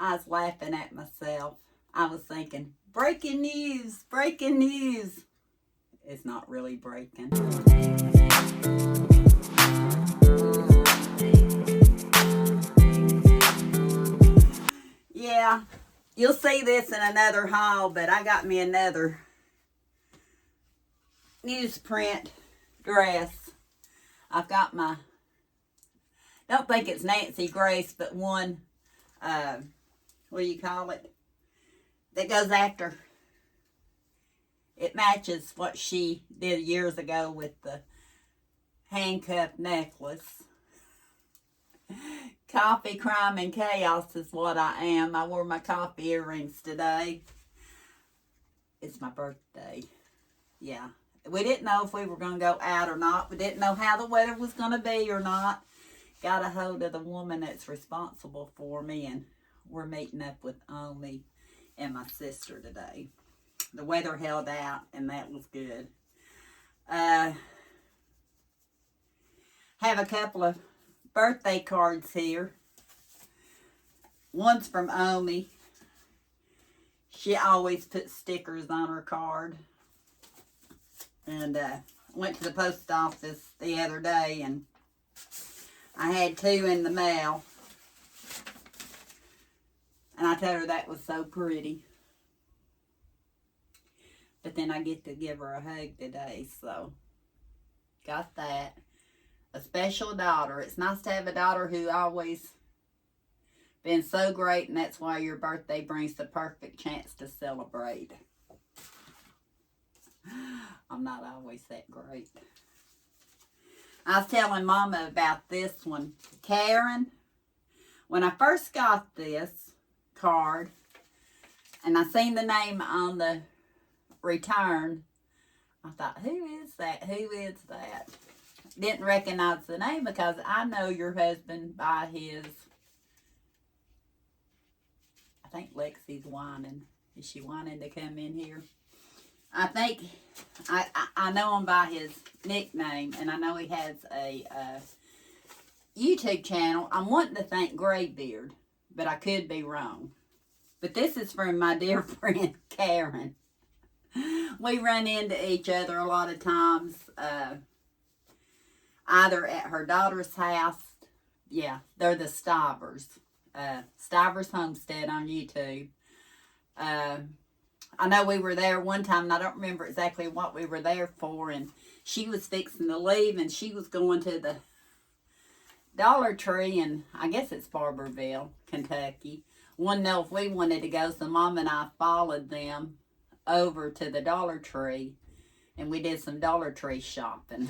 I was laughing at myself. I was thinking, breaking news, breaking news. It's not really breaking. Yeah, you'll see this in another haul, but I got me another newsprint dress. I've got my, don't think it's Nancy Grace, but one, what do you call it? That goes after. It matches what she did years ago with the handcuff necklace. Coffee, crime, and chaos is what I am. I wore my coffee earrings today. It's my birthday. Yeah. We didn't know if we were going to go out or not. We didn't know how the weather was going to be or not. Got a hold of the woman that's responsible for me, and we're meeting up with Omi and my sister today. The weather held out, and that was good. Have a couple of birthday cards here. One's from Omi. She always puts stickers on her card. And went to the post office the other day, and I had 2 in the mail. And I told her that was so pretty. But then I get to give her a hug today, so got that. A special daughter. It's nice to have a daughter who always been so great, and that's why your birthday brings the perfect chance to celebrate. I'm not always that great. I was telling Mama about this one. Karen, when I first got this card, and I seen the name on the return, I thought, who is that? Who is that? Didn't recognize the name because I know your husband by his, I think Lexi's whining. Is she whining to come in here? I think, I know him by his nickname, and I know he has a YouTube channel. I'm wanting to think Graybeard, but I could be wrong. But this is from my dear friend Karen. We run into each other a lot of times, either at her daughter's house. Yeah, they're the Stivers. Stivers Homestead on YouTube. I know we were there one time, and I don't remember exactly what we were there for, and she was fixing to leave, and she was going to the Dollar Tree, and I guess it's Barberville, Kentucky. Wouldn't know if we wanted to go, so Mom and I followed them over to the Dollar Tree, and we did some Dollar Tree shopping.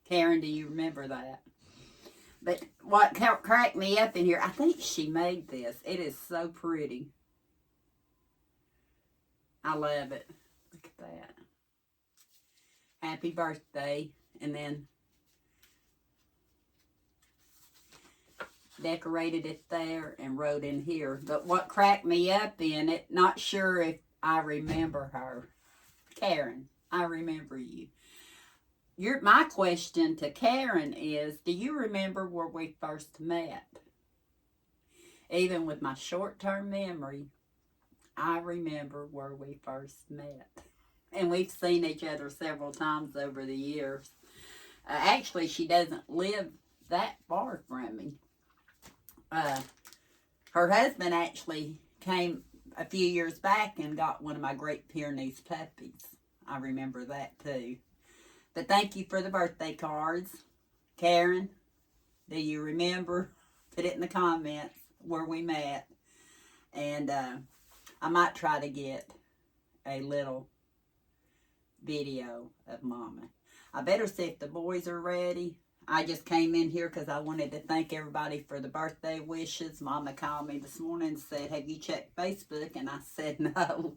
Karen, do you remember that? But what cracked me up in here, I think she made this. It is so pretty. I love it. Look at that. Happy birthday. And then decorated it there and wrote in here. But what cracked me up in it, not sure if I remember her. Karen, I remember you. My question to Karen is, do you remember where we first met? Even with my short-term memory, I remember where we first met. And we've seen each other several times over the years. Actually, she doesn't live that far from me. Her husband actually came a few years back and got one of my Great Pyrenees puppies. I remember that too. But thank you for the birthday cards. Karen, do you remember? Put it in the comments where we met. And I might try to get a little video of Mama. I better see if the boys are ready. I just came in here because I wanted to thank everybody for the birthday wishes. Mama called me this morning and said, have you checked Facebook? And I said, no.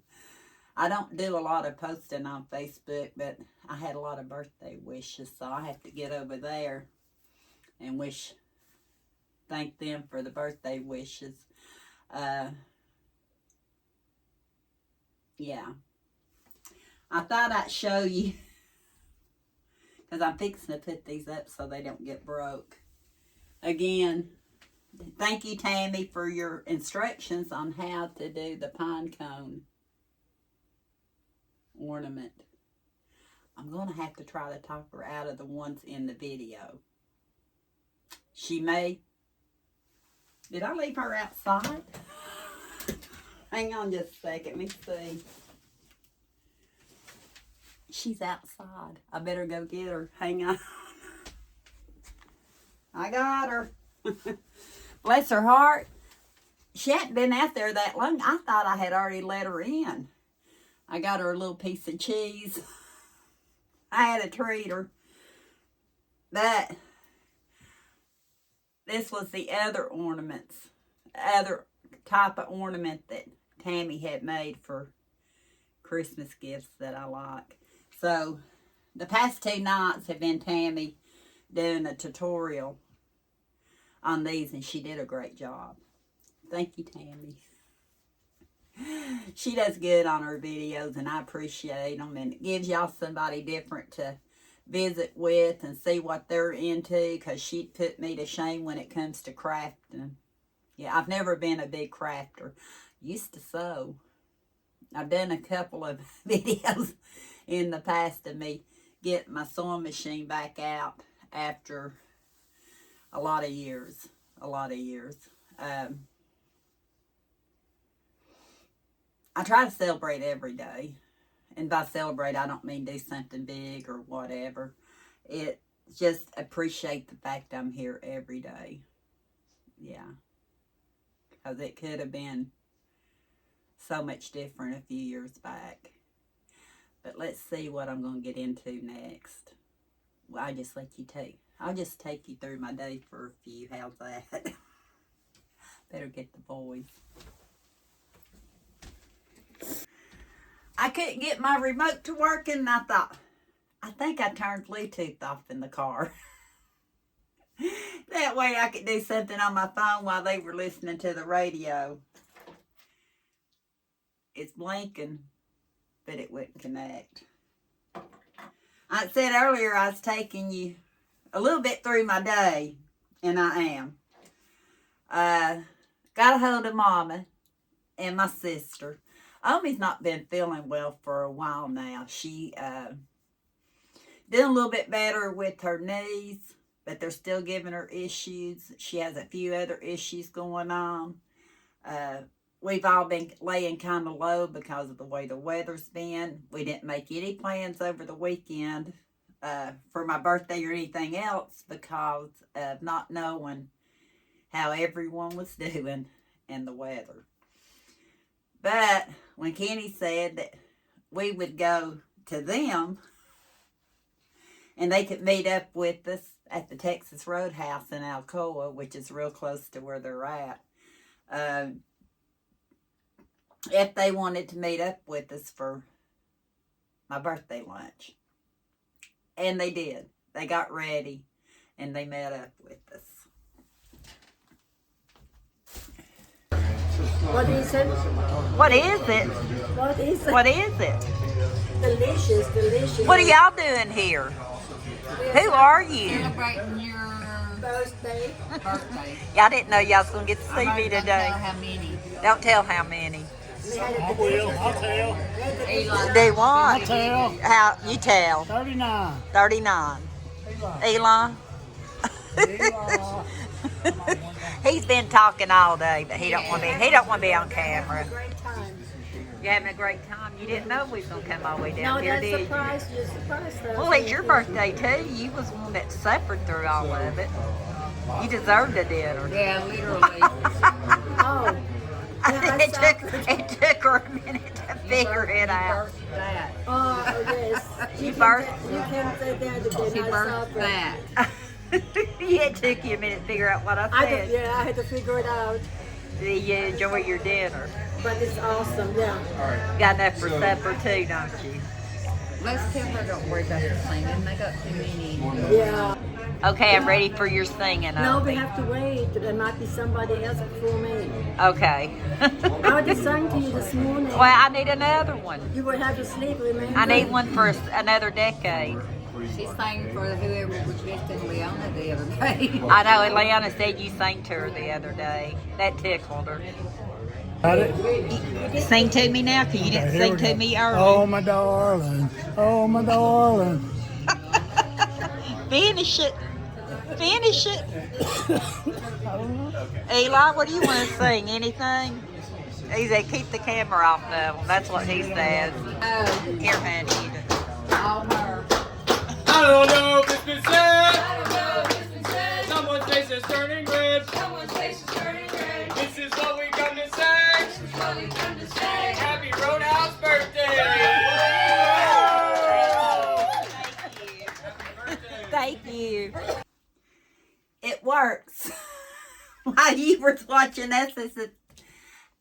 I don't do a lot of posting on Facebook, but I had a lot of birthday wishes, so I have to get over there and thank them for the birthday wishes. Yeah. I thought I'd show you, because I'm fixing to put these up so they don't get broke. Again, Thank you, Tammy, for your instructions on how to do the pine cone ornament. I'm going to have to try to talk her out of the ones in the video. She may. Did I leave her outside? Hang on just a second. Let me see. She's outside. I better go get her. Hang on. I got her. Bless her heart. She hadn't been out there that long. I thought I had already let her in. I got her a little piece of cheese. I had to treat her. But this was the other ornaments. Other type of ornament that Tammy had made for Christmas gifts that I like. So the past 2 nights have been Tammy doing a tutorial on these, and she did a great job. Thank you, Tammy. She does good on her videos, and I appreciate them, and it gives y'all somebody different to visit with and see what they're into, because she put me to shame when it comes to crafting. Yeah, I've never been a big crafter. Used to sew. I've done a couple of videos in the past of me getting my sewing machine back out after a lot of years. I try to celebrate every day. And by celebrate, I don't mean do something big or whatever. It just appreciate the fact I'm here every day. Yeah. Because it could have been so much different a few years back. But let's see what I'm going to get into next. Well, I'll just take you through my day for a few. How's that? Better get the boys. I couldn't get my remote to work, and I thought, I think I turned Bluetooth off in the car. That way I could do something on my phone while they were listening to the radio. It's blinking, but it wouldn't connect. I said earlier I was taking you a little bit through my day, and I am. Got a hold of Mama and my sister. Omi's not been feeling well for a while now. She doing a little bit better with her knees, but they're still giving her issues. She has a few other issues going on. We've all been laying kind of low because of the way the weather's been. We didn't make any plans over the weekend for my birthday or anything else because of not knowing how everyone was doing and the weather. But when Kenny said that we would go to them and they could meet up with us at the Texas Roadhouse in Alcoa, which is real close to where they're at, if they wanted to meet up with us for my birthday lunch. And they did. They got ready and they met up with us. What is it? What is it? What is it? What is it? Delicious, delicious. What are y'all doing here? Who are you? Celebrating your Birthday. birthday. Y'all didn't know y'all was going to get to see I'm me not today. gonna tell how many. Don't tell how many. We had I a will. I'll tell. Eli. They want. I'll tell. How you tell? 39. 39. Eli. Elon. Eli. He's been talking all day, but he don't want to be. He don't want to be on camera. great time. You having a great time? You didn't know we was gonna come all the way No, down here, that's did you? surprised you. Surprised us. Well, it's your birthday too. You was the one that suffered through all of it. You deserved a dinner. Yeah, literally. Oh. Yeah, it took her a minute to figure it out. Birthed that. Oh, yes. You birthed. You can't say that again. She I birthed suffered. that. It took you a minute to figure out what I said. I had to figure it out. Did you enjoy your dinner? But it's awesome, yeah. Got enough for supper too, don't you? Let's tell her don't worry about the singing. They got too many. Yeah. Okay, I'm ready for your singing. No, we Omi. have to wait. There might be somebody else before me. Okay. I already sang to you this morning. Well, I need another one. You will have to sleep, remember? I need one for another decade. She sang for whoever was visiting Leona the other day. I know, Leona said you sang to her the other day. That tickled her. Got it? Sing to me now, because you didn't Here sing we to go. me earlier. Oh, my darling. Oh, my darling. Finish it. Finish it. Eli, what do you want to sing? Anything? He said, keep the camera off of them. That's what he says. Oh, Here, honey. all her. I don't know if it's been said. Someone's face is turning red. This is what we come to say. Happy Roadhouse birthday! Thank you. It works. While you were watching us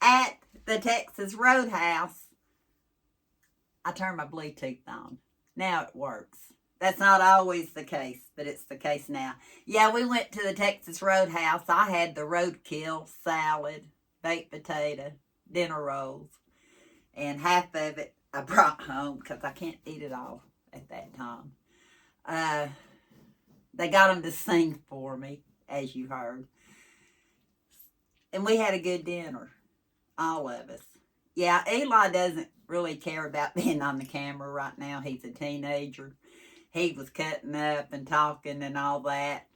at the Texas Roadhouse, I turned my Bluetooth on. Now it works. That's not always the case, but it's the case now. Yeah, we went to the Texas Roadhouse. I had the roadkill salad, baked potato, dinner rolls, and half of it I brought home because I can't eat it all at that time. They got them to sing for me, as you heard. And we had a good dinner, all of us. Yeah, Eli doesn't really care about being on the camera right now. He's a teenager. He was cutting up and talking and all that.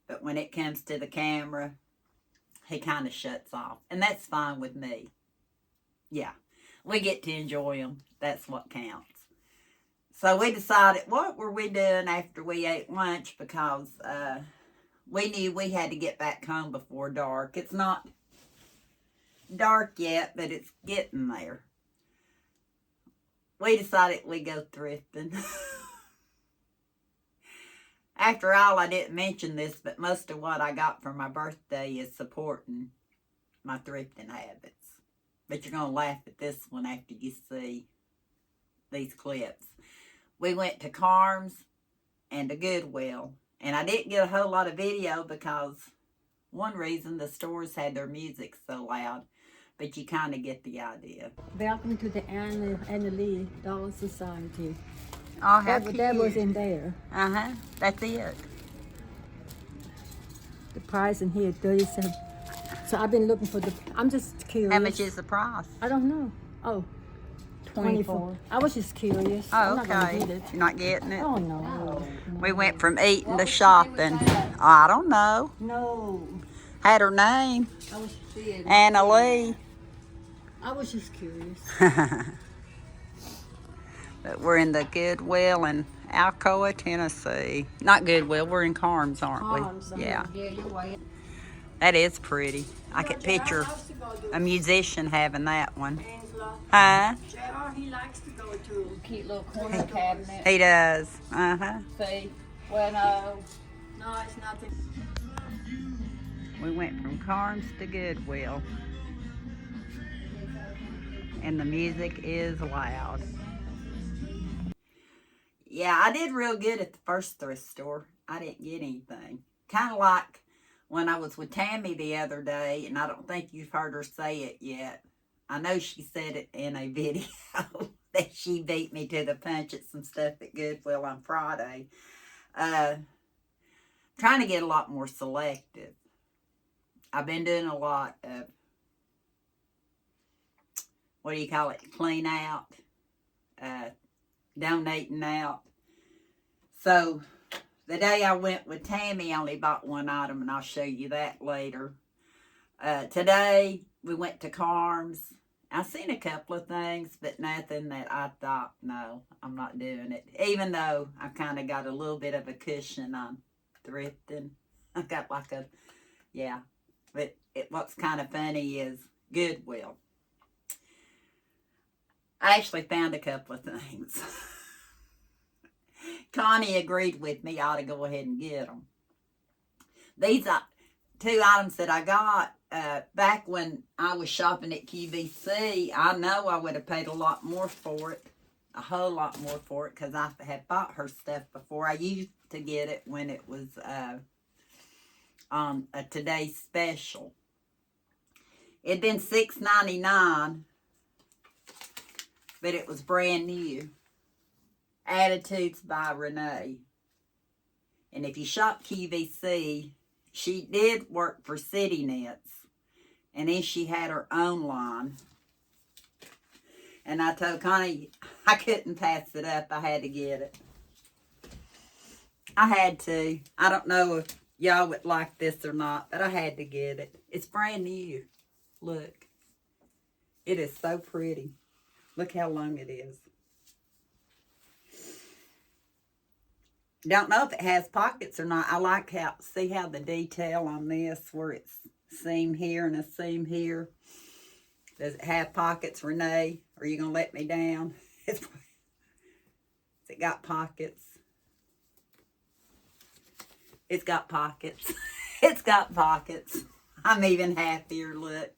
But when it comes to the camera, he kind of shuts off. And that's fine with me. Yeah, we get to enjoy them. That's what counts. So we decided, what were we doing after we ate lunch? Because we knew we had to get back home before dark. It's not dark yet, but it's getting there. We decided we'd go thrifting. After all, I didn't mention this, but most of what I got for my birthday is supporting my thrifting habits. But you're going to laugh at this one after you see these clips. We went to Carms and to Goodwill. And I didn't get a whole lot of video because one reason, the stores had their music so loud. But you kind of get the idea. Welcome to the Anna Lee Dollar Society. Oh, That was in there. Uh-huh. That's it. The price in here, 37. So I've been looking for I'm just curious. How much is the price? I don't know. Oh, 24. I was just curious. Oh, I'm not gonna okay. get it. You're not getting it? Oh, no. We went from eating to shopping. I don't know. No. Had her name. I was Anna Lee. I was just curious. But we're in the Goodwill in Alcoa, Tennessee. Not Goodwill, we're in Carms, aren't we? Carms, Yeah. Yeah, you're way. That is pretty. I could picture a musician having that one. Angela. Huh? JR, he likes to go to. Cute little corner cabinet. He does. Uh-huh. See? Well, no. No, it's nothing. We went from Carms to Goodwill. And the music is loud. Yeah, I did real good at the first thrift store. I didn't get anything. Kind of like when I was with Tammy the other day, and I don't think you've heard her say it yet. I know she said it in a video that she beat me to the punch at some stuff at Goodwill on Friday. Trying to get a lot more selective. I've been doing a lot of, what do you call it, clean out, donating out. So the day I went with Tammy, I only bought one item, and I'll show you that later. Today we went to Carms. I seen a couple of things, but nothing that I thought, no, I'm not doing it. Even though I kind of got a little bit of a cushion on thrifting. I got like a, yeah. But what's kind of funny is Goodwill. I actually found a couple of things. Connie agreed with me I ought to go ahead and get them. These are two items that I got back when I was shopping at QVC. I know I would have paid a lot more for it, a whole lot more for it, because I had bought her stuff before. I used to get it when it was on a today's special. It'd been $6.99, but it was brand new. Attitudes by Renee. And if you shop QVC, she did work for City Nets. And then she had her own line. And I told Connie I couldn't pass it up. I had to get it. I had to. I don't know if y'all would like this or not, but I had to get it. It's brand new. Look. It is so pretty. Look how long it is. Don't know if it has pockets or not. I like how, see how the detail on this, where it's seam here and a seam here. Does it have pockets, Renee? Are you going to let me down? Has it got pockets? It's got pockets. It's got pockets. I'm even happier, look.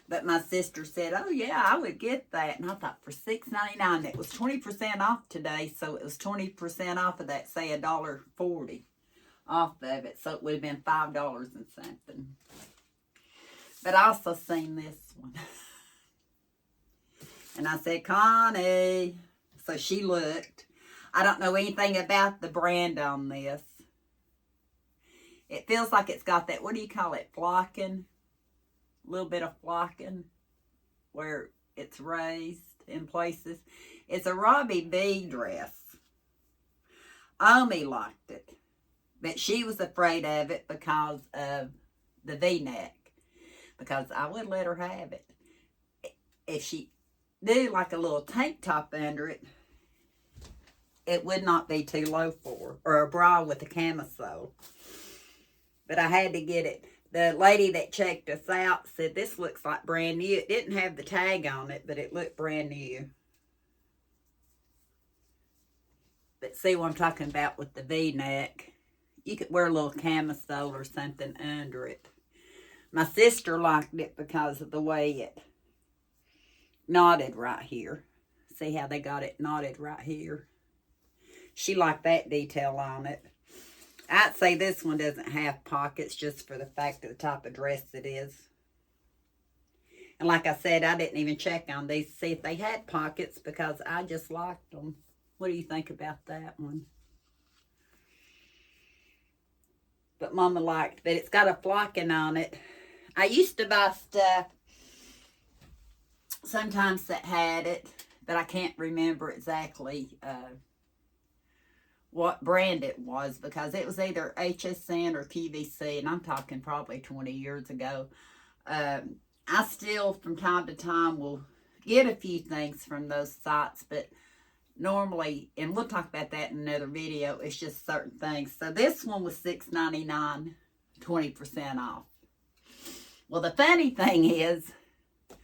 But my sister said, oh yeah, I would get that. And I thought for $6.99, it was 20% off today. So it was 20% off of that, say $1.40 off of it. So it would have been $5 and something. But I also seen this one. And I said, Connie. So she looked. I don't know anything about the brand on this. It feels like it's got that, what do you call it, flocking? A little bit of flocking where it's raised in places. It's a Robbie B dress. Omi liked it. But she was afraid of it because of the V-neck. Because I would let her have it. If she do like a little tank top under it, it would not be too low for her. Or a bra with a camisole. But I had to get it. The lady that checked us out said this looks like brand new. It didn't have the tag on it, but it looked brand new. But see what I'm talking about with the V-neck. You could wear a little camisole or something under it. My sister liked it because of the way it knotted right here. See how they got it knotted right here? She liked that detail on it. I'd say this one doesn't have pockets just for the fact of the type of dress it is. And like I said, I didn't even check on these to see if they had pockets because I just liked them. What do you think about that one? But Mama liked, but it's got a flocking on it. I used to buy stuff sometimes that had it, but I can't remember exactly what brand it was because it was either HSN or QVC, and I'm talking probably 20 years ago. I still, from time to time, will get a few things from those sites, but normally, and we'll talk about that in another video, it's just certain things. So this one was $6.99, 20% off. Well, the funny thing is, I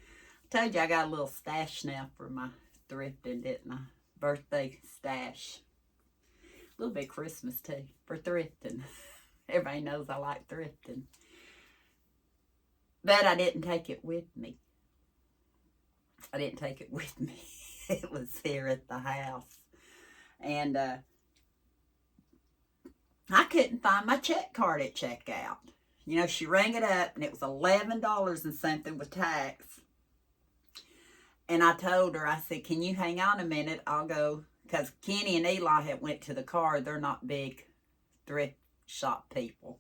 told you I got a little stash now for my thrifting, didn't I? Birthday stash. A little bit Christmas too, for thrifting. Everybody knows I like thrifting. But I didn't take it with me. I didn't take it with me. It was here at the house. And I couldn't find my check card at checkout. You know, she rang it up and it was $11 and something with tax. And I told her, I said, can you hang on a minute? I'll go. Because Kenny and Eli had went to the car. They're not big thrift shop people.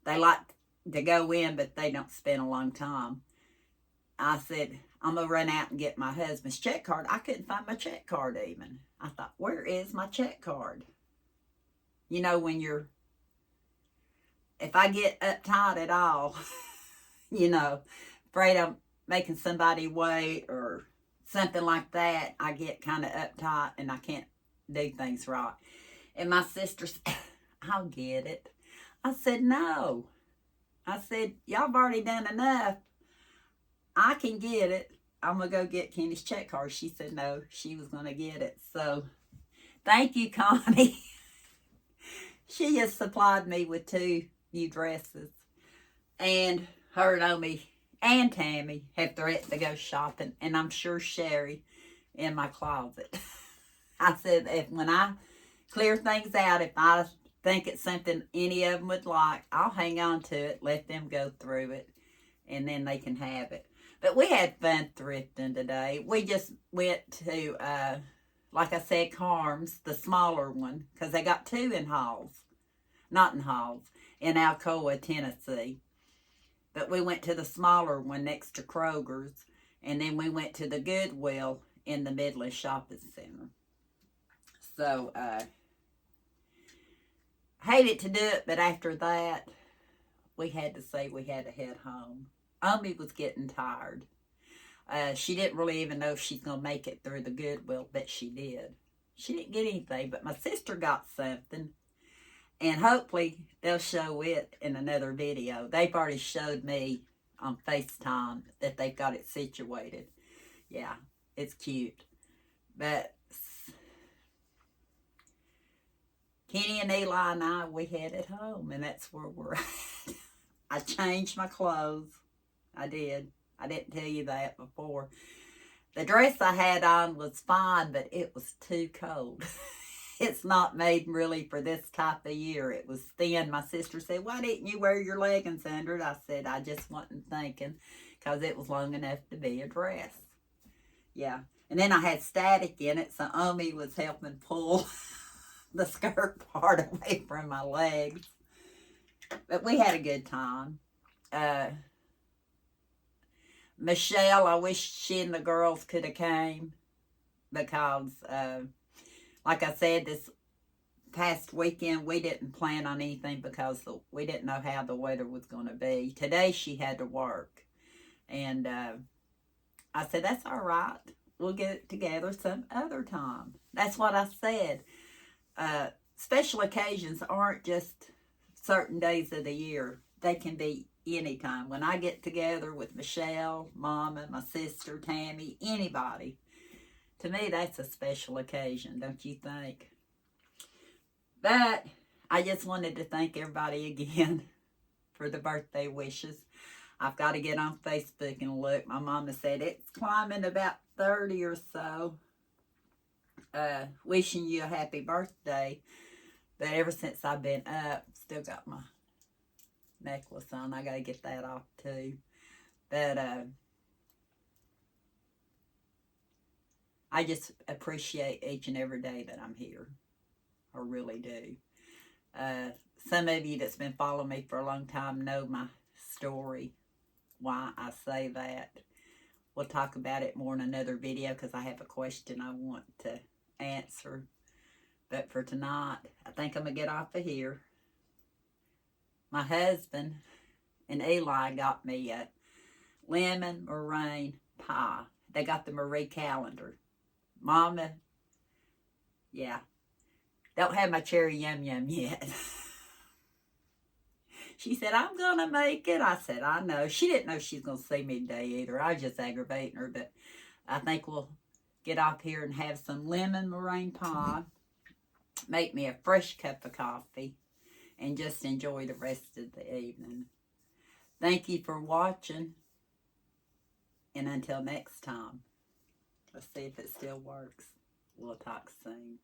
They like to go in, but they don't spend a long time. I said, I'm going to run out and get my husband's check card. I couldn't find my check card even. I thought, where is my check card? You know, when you're, if I get uptight at all, you know, afraid I'm making somebody wait or something like that, I get kind of uptight and I can't do things right. And my sister said, I'll get it. I said, no. I said, y'all have already done enough. I can get it. I'm going to go get Kenny's check card. She said no, she was going to get it. So, thank you, Connie. She has supplied me with 2 new dresses. And her and Omi and Tammy have threatened to go shopping, and I'm sure Sherry in my closet. I said, when I clear things out, if I think it's something any of them would like, I'll hang on to it, let them go through it, and then they can have it. But we had fun thrifting today. We just went to, like I said, Carm's, the smaller one, because they got 2 in Halls. not in Halls, in Alcoa, Tennessee. But we went to the smaller one next to Kroger's, and then we went to the Goodwill in the Midland Shopping Center. So, hated to do it, but after that, we had to say we had to head home. Omi was getting tired. She didn't really even know if she's going to make it through the Goodwill, but she did. She didn't get anything, but my sister got something. And hopefully they'll show it in another video. They've already showed me on FaceTime that they've got it situated. Yeah, it's cute. But Kenny and Eli and I, we headed home, and that's where we're at. I changed my clothes. I did. I didn't tell you that before. The dress I had on was fine, but it was too cold. It's not made really for this type of year. It was thin. My sister said, why didn't you wear your leggings under it? I said, I just wasn't thinking, because it was long enough to be a dress. Yeah. And then I had static in it, so Omi was helping pull the skirt part away from my legs. But we had a good time. Michelle, I wish she and the girls could have came, because, like I said, this past weekend, we didn't plan on anything because we didn't know how the weather was going to be. Today, she had to work. And I said, that's all right. We'll get it together some other time. That's what I said. Special occasions aren't just certain days of the year. They can be anytime. When I get together with Michelle, Mama, my sister, Tammy, anybody, to me, that's a special occasion, don't you think? But I just wanted to thank everybody again for the birthday wishes. I've got to get on Facebook and look. My mama said it's climbing about 30 or so. Wishing you a happy birthday. But ever since I've been up, still got my necklace on. I got to get that off too. But I just appreciate each and every day that I'm here. I really do. Some of you that's been following me for a long time know my story, why I say that. We'll talk about it more in another video, because I have a question I want to answer. But for tonight, I think I'm going to get off of here. My husband and Eli got me a lemon meringue pie. They got the Marie calendar. Mama, yeah, don't have my cherry yum yum yet. She said, I'm going to make it. I said, I know. She didn't know she's going to see me today either. I was just aggravating her. But I think we'll get off here and have some lemon meringue pie. Make me a fresh cup of coffee. And just enjoy the rest of the evening. Thank you for watching. And until next time. Let's see if it still works. We'll talk soon.